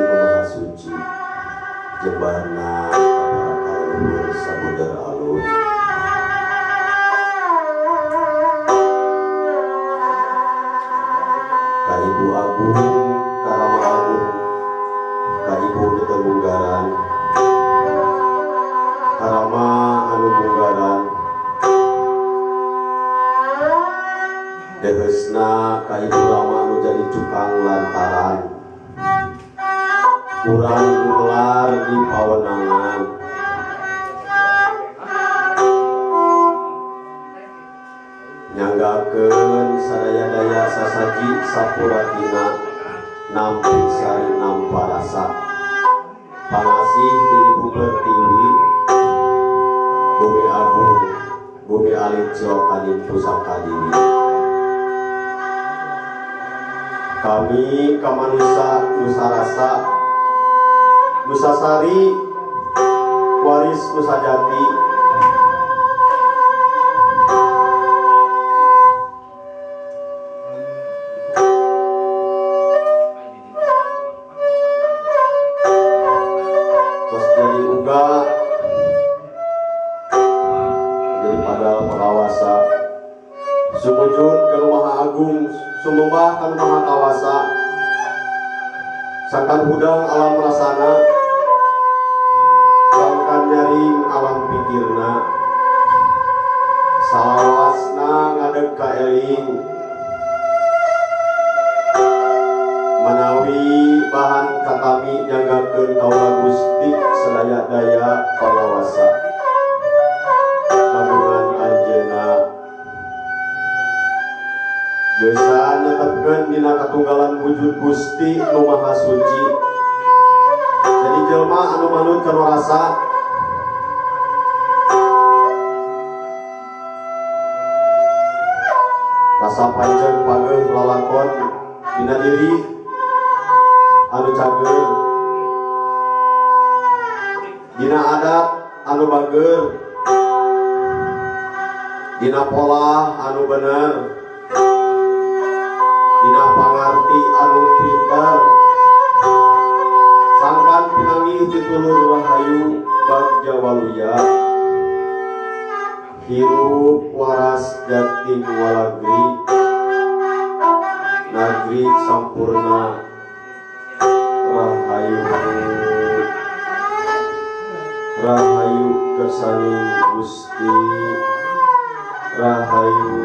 Maha Suci jembarna para kaluhur sabudar alun ka Ibu Agung ka Rama Agung ka Ibu Ketenggaran ka Rama anu Bunggaran deheusna ka Ibu Rama anu jadi cukang lantaran kurang nular di pawenangan nyanggakeun sadaya-daya sasaji sapuratina nampi sari namparasa pangasih di Ibu Pertiwi Bumi Agung Bumi Alit Cilokanin Pusaka Diri kami Kamanusa Nusarasa Nusasari waris Nusajati terus jadi uga jadi padal Pakawasa sumujud ke Maha Agung sumumbah ke Maha Kawasa sangkan hudang alam rasana sangkan nyaring alam pikirna salawasna ngadeg ka eling manawi bahan katami nyanggakeun kaula Gusti sadaya-daya pangawasa kagungan anjeunna geus netepkeun dina katunggalan wujud Gusti nu Maha Suci jadi jelma anu manut kana rasa rasa panjang pageuh lalakon dina diri anu cager dina adat anu bageur dina pola anu bener dina pangarti anu pinter sangkan pinangih ditulur rahayu bagja waluya hirup waras jating walagri nagri sampurna rahayu rahayu kersani Gusti rahayu